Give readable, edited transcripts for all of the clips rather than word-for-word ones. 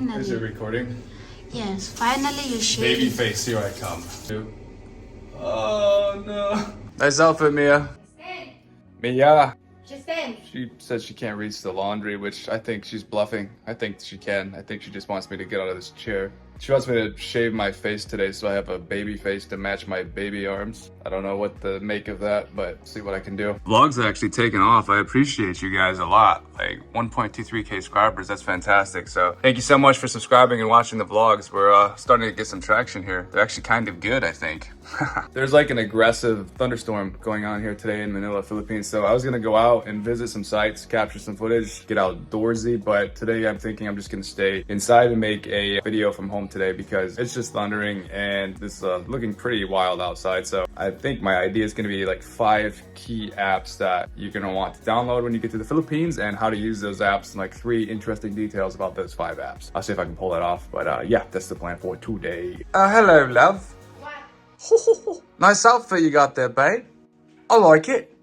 Finally. Is it recording? Yes, finally you should. Baby face, here I come. Oh no. Nice outfit, Mia. Mia. She says she can't reach the laundry, which I think she's bluffing. I think she can. I think she just wants me to get out of this chair. She wants me to shave my face today so I have a baby face to match my baby arms. I don't know what to make of that, but see what I can do. Vlog's actually taken off. I appreciate you guys a lot. Like 1.23K subscribers, that's fantastic. So thank you so much for subscribing and watching the vlogs. We're starting to get some traction here. They're actually kind of good, I think. There's like an aggressive thunderstorm going on here today in Manila, Philippines. So I was gonna go out and visit some sites, capture some footage, get outdoorsy. But today I'm thinking I'm just gonna stay inside and make a video from home today because it's just thundering and it's looking pretty wild outside. So I think my idea is gonna be like 5 key apps that you're gonna want to download when you get to the Philippines and how to use those apps and like 3 interesting details about those 5 apps. I'll see if I can pull that off. But yeah, that's the plan for today. Hello, love. Nice outfit you got there, babe. I like it.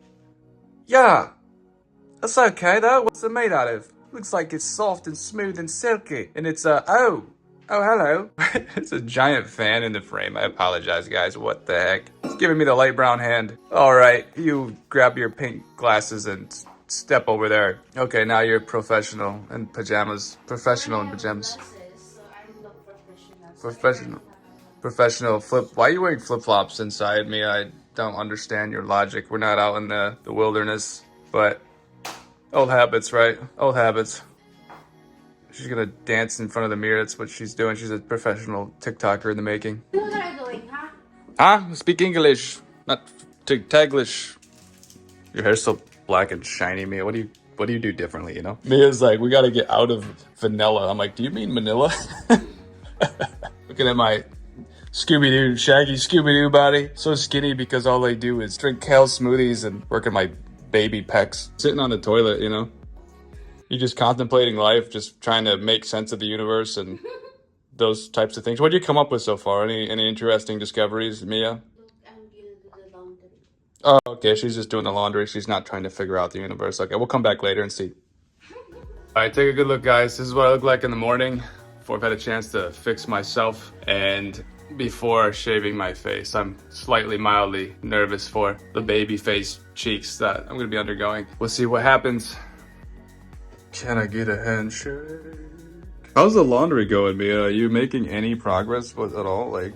Yeah. That's okay though. What's it made out of? Looks like it's soft and smooth and silky. And it's oh, hello. It's a giant fan in the frame. I apologize, guys. What the heck? It's giving me the light brown hand. All right, you grab your pink glasses and step over there. Okay, now you're professional in pajamas. Professional in pajamas. Professional flip. Why are you wearing flip-flops inside me? I don't understand your logic. We're not out in the wilderness, but old habits, right? Old habits. She's gonna dance in front of the mirror. That's what she's doing. She's a professional TikToker in the making. What are you doing, huh? Huh? Speak English, not Taglish. Your hair's so black and shiny, Mia. What do you do differently, you know? Mia's like, we gotta get out of vanilla. I'm like, do you mean Manila? Looking at my Scooby-Doo, shaggy Scooby-Doo body. So skinny because all I do is drink kale smoothies and work at my baby pecs. Sitting on the toilet, you know? You're just contemplating life, just trying to make sense of the universe and those types of things. What did you come up with so far? Any interesting discoveries, Mia? I'm gonna do the laundry. Oh, okay. She's just doing the laundry. She's not trying to figure out the universe. Okay, we'll come back later and see. All right, take a good look, guys. This is what I look like in the morning before I've had a chance to fix myself and before shaving my face. I'm slightly mildly nervous for the baby face cheeks that I'm gonna be undergoing. We'll see what happens. Can I get a handshake? How's the laundry going, Mia? Are you making any progress with it all? Like,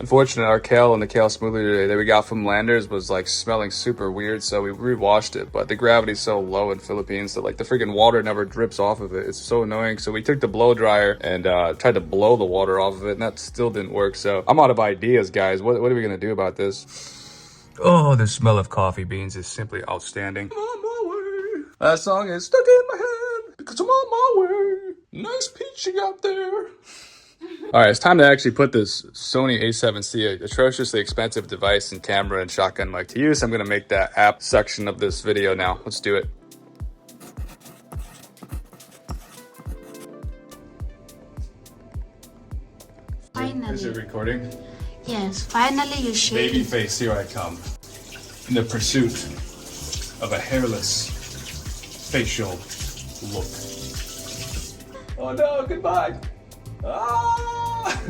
unfortunately, our kale and the kale smoothie today that we got from Landers was like smelling super weird, so we rewashed it. But the gravity's so low in Philippines that like the freaking water never drips off of it. It's so annoying. So we took the blow dryer and tried to blow the water off of it, and that still didn't work. So I'm out of ideas, guys. What are we gonna do about this? Oh, the smell of coffee beans is simply outstanding. I'm on my way. That song is stuck in my head because I'm on my way. Nice peach you got there. All right, it's time to actually put this Sony A7C, atrociously expensive device and camera and shotgun mic to use. I'm gonna make that app section of this video now. Let's do it. Finally. Is it recording? Yes, finally you should. Baby face, here I come. In the pursuit of a hairless facial look. Oh no, goodbye. Ah!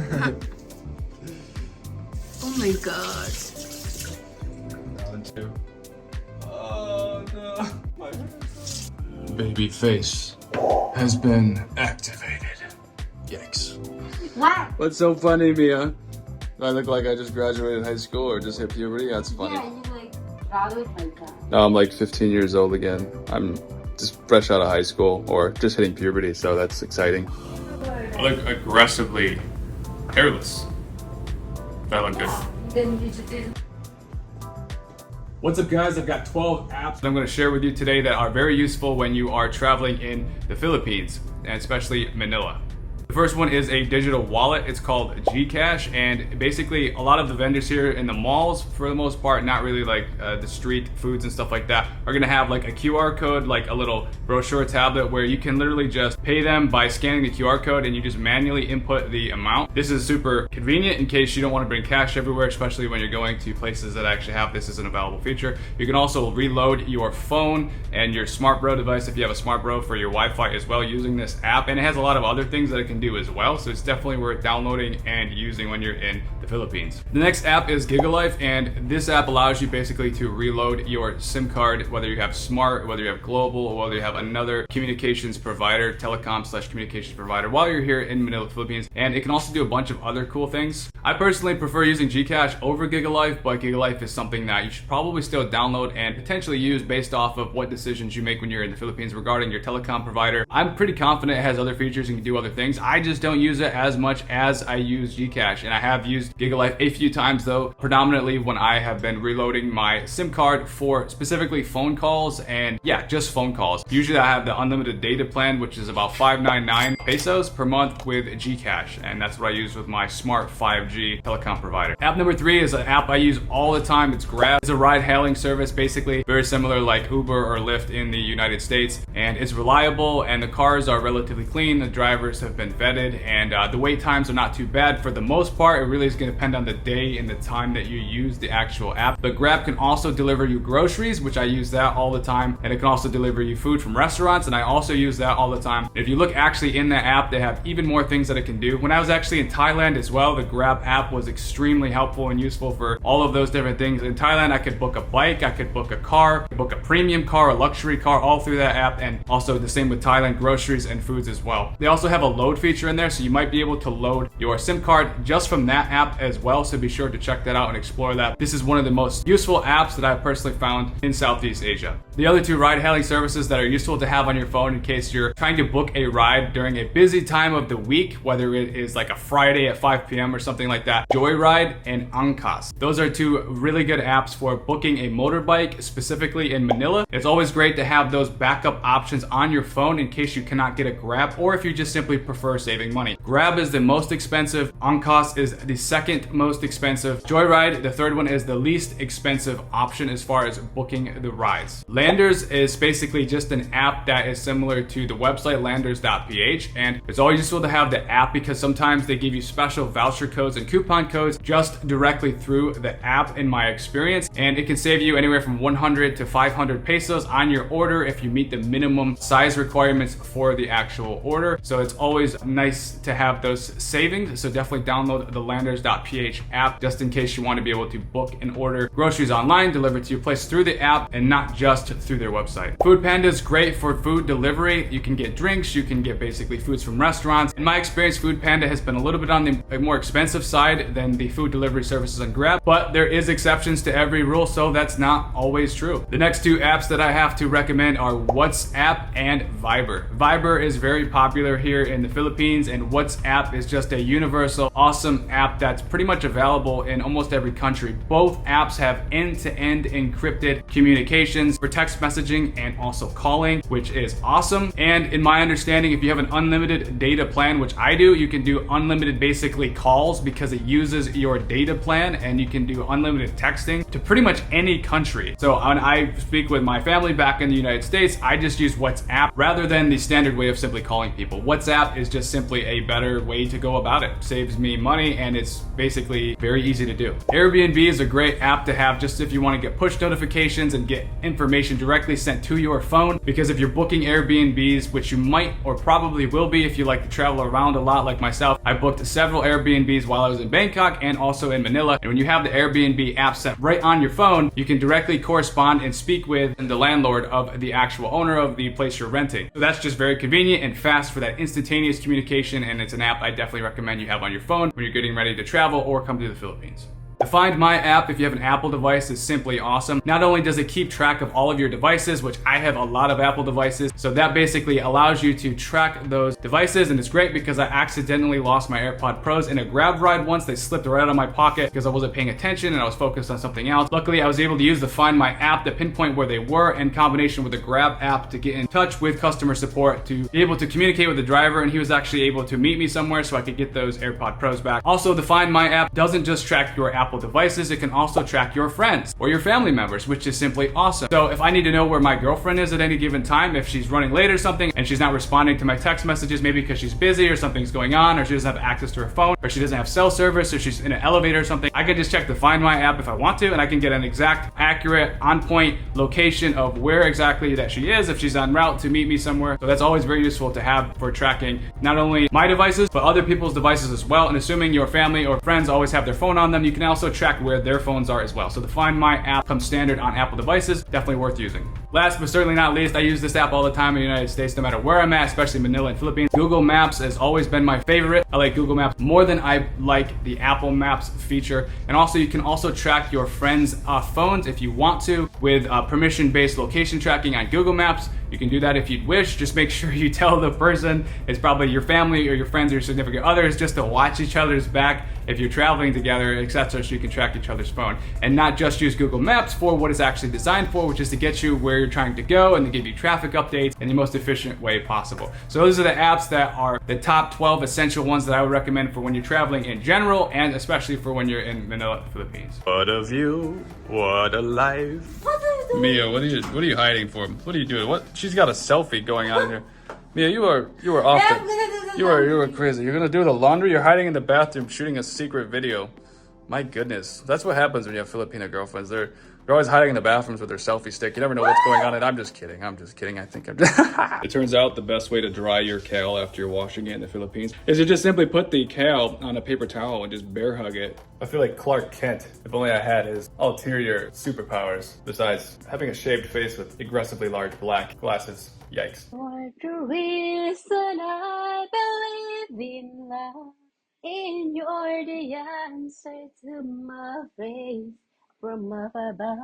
Oh my god. Oh no. My hair. Baby face has been activated. Yikes. What? What's so funny, Mia? Do I look like I just graduated high school or just hit puberty? That's funny. Yeah, you like graduate like that. No, I'm like 15 years old again. I'm just fresh out of high school or just hitting puberty, so that's exciting. I look aggressively hairless. That look good. Then you should do. What's up, guys? I've got 12 apps that I'm going to share with you today that are very useful when you are traveling in the Philippines, and especially Manila. The first one is a digital wallet. It's called GCASH, and basically a lot of the vendors here in the malls, for the most part, not really like the street foods and stuff like that, are gonna have like a QR code, like a little brochure tablet where you can literally just pay them by scanning the QR code and you just manually input the amount. This is super convenient in case you don't want to bring cash everywhere, especially when you're going to places that actually have this as an available feature. You can also reload your phone and your Smart Bro device if you have a Smart Bro for your Wi-Fi as well using this app, and it has a lot of other things that it can do as well, so it's definitely worth downloading and using when you're in the Philippines. The next app is GIGALYFE, and this app allows you basically to reload your SIM card, whether you have Smart, whether you have Global, or whether you have another communications provider, telecom/communications provider, while you're here in Manila, Philippines. And it can also do a bunch of other cool things. I personally prefer using GCash over GIGALYFE, but GIGALYFE is something that you should probably still download and potentially use based off of what decisions you make when you're in the Philippines regarding your telecom provider. I'm pretty confident it has other features and can do other things. I just don't use it as much as I use GCash, and I have used GIGALYFE a few times though, predominantly when I have been reloading my SIM card for specifically phone calls, and yeah, just phone calls. Usually I have the unlimited data plan, which is about 599 pesos per month with GCash, and that's what I use with my Smart 5G telecom provider. App number 3 is an app I use all the time. It's Grab. It's a ride-hailing service, basically very similar like Uber or Lyft in the United States, and it's reliable, and the cars are relatively clean. The drivers have been vetted, and the wait times are not too bad for the most part. It really is going to depend on the day and the time that you use the actual app. But Grab can also deliver you groceries, which I use that all the time, and it can also deliver you food from restaurants, and I also use that all the time. If you look actually in that app, they have even more things that it can do. When I was actually in Thailand as well, the Grab app was extremely helpful and useful for all of those different things. In Thailand, I could book a bike, I could book a car, I could book a premium car, a luxury car, all through that app, and also the same with Thailand, groceries and foods as well. They also have a load feature in there, so you might be able to load your SIM card just from that app as well, so be sure to check that out and explore that. This is one of the most useful apps that I've personally found in Southeast Asia. The other two ride-hailing services that are useful to have on your phone in case you're trying to book a ride during a busy time of the week, whether it is like a Friday at 5 p.m. or something like that, JOYRIDE and ANGKAS. Those are two really good apps for booking a motorbike, specifically in Manila. It's always great to have those backup options on your phone in case you cannot get a Grab, or if you just simply prefer saving money. Grab is the most expensive, ANGKAS is the second most expensive, JOYRIDE, the third one, is the least expensive option as far as booking the rides. Landers is basically just an app that is similar to the website landers.ph, and it's always useful to have the app because sometimes they give you special voucher codes and coupon codes just directly through the app in my experience, and it can save you anywhere from 100 to 500 pesos on your order if you meet the minimum size requirements for the actual order. So it's always nice to have those savings, so definitely download the landers.ph app just in case you want to be able to book and order groceries online delivered to your place through the app and not just through their website. FOODPANDA is great for food delivery. You can get drinks, you can get basically foods from restaurants. In my experience, FOODPANDA has been a little bit on the more expensive side than the food delivery services on Grab, but there is exceptions to every rule, so that's not always true. The next two apps that I have to recommend are WhatsApp and Viber. Viber is very popular here in the Philippines, and WhatsApp is just a universal, awesome app that's pretty much available in almost every country. Both apps have end-to-end encrypted communications for text messaging and also calling, which is awesome. And in my understanding, if you have an unlimited data plan, which I do, you can do unlimited basically calls because it uses your data plan, and you can do unlimited texting to pretty much any country. So when I speak with my family back in the United States, I just use WhatsApp rather than the standard way of simply calling people. WhatsApp is just simply a better way to go about it. Saves me money, and it's basically very easy to do. AIRBNB is a great app to have just if you want to get push notifications and get information directly sent to your phone, because if you're booking Airbnbs, which you might or probably will be if you like to travel around a lot like myself, I booked several Airbnbs while I was in Bangkok and also in Manila, and when you have the Airbnb app set right on your phone, you can directly correspond and speak with the landlord of the actual owner of the place you're renting. So that's just very convenient and fast for that instantaneous communication, and it's an app I definitely recommend you have on your phone when you're getting ready to travel or come to the Philippines. The Find My app, if you have an Apple device, is simply awesome. Not only does it keep track of all of your devices, which I have a lot of Apple devices, so that basically allows you to track those devices, and it's great because I accidentally lost my AirPod Pros in a Grab ride once. They slipped right out of my pocket because I wasn't paying attention and I was focused on something else. Luckily, I was able to use the Find My app to pinpoint where they were in combination with the Grab app to get in touch with customer support to be able to communicate with the driver, and he was actually able to meet me somewhere so I could get those AirPod Pros back. Also, the Find My app doesn't just track your Apple devices, it can also track your friends or your family members, which is simply awesome. So if I need to know where my girlfriend is at any given time, if she's running late or something and she's not responding to my text messages, maybe because she's busy or something's going on, or she doesn't have access to her phone, or she doesn't have cell service, or she's in an elevator or something, I can just check the Find My app if I want to, and I can get an exact, accurate, on-point location of where exactly that she is if she's en route to meet me somewhere. So that's always very useful to have for tracking not only my devices, but other people's devices as well. And assuming your family or friends always have their phone on them, you can also track where their phones are as well. So the Find My app comes standard on Apple devices, definitely worth using. Last but certainly not least, I use this app all the time in the United States, no matter where I'm at, especially Manila and Philippines. Google Maps has always been my favorite. I like Google Maps more than I like the Apple Maps feature. And also, you can also track your friends' phones if you want to with permission-based location tracking on Google Maps. You can do that if you'd wish. Just make sure you tell the person, it's probably your family or your friends or your significant others, just to watch each other's back if you're traveling together, etc., so you can track each other's phone. And not just use Google Maps for what it's actually designed for, which is to get you where you're trying to go and to give you traffic updates in the most efficient way possible. So those are the apps that are the top 12 essential ones that I would recommend for when you're traveling in general, and especially for when you're in Manila, Philippines. What a view, what a life. Mia, what are you hiding for? What are you doing? What? She's got a selfie going on here. Mia, you are off the, you are crazy. You're gonna do the laundry. You're hiding in the bathroom, shooting a secret video. My goodness, that's what happens when you have Filipino girlfriends. They're always hiding in the bathrooms with their selfie stick. You never know what's going on. And I'm just kidding. I think I'm just. It turns out the best way to dry your kale after you're washing it in the Philippines is to just simply put the kale on a paper towel and just bear hug it. I feel like Clark Kent, if only I had his ulterior superpowers, besides having a shaved face with aggressively large black glasses. Yikes. For the reason I believe in love, and you're the answer to my praise from up above.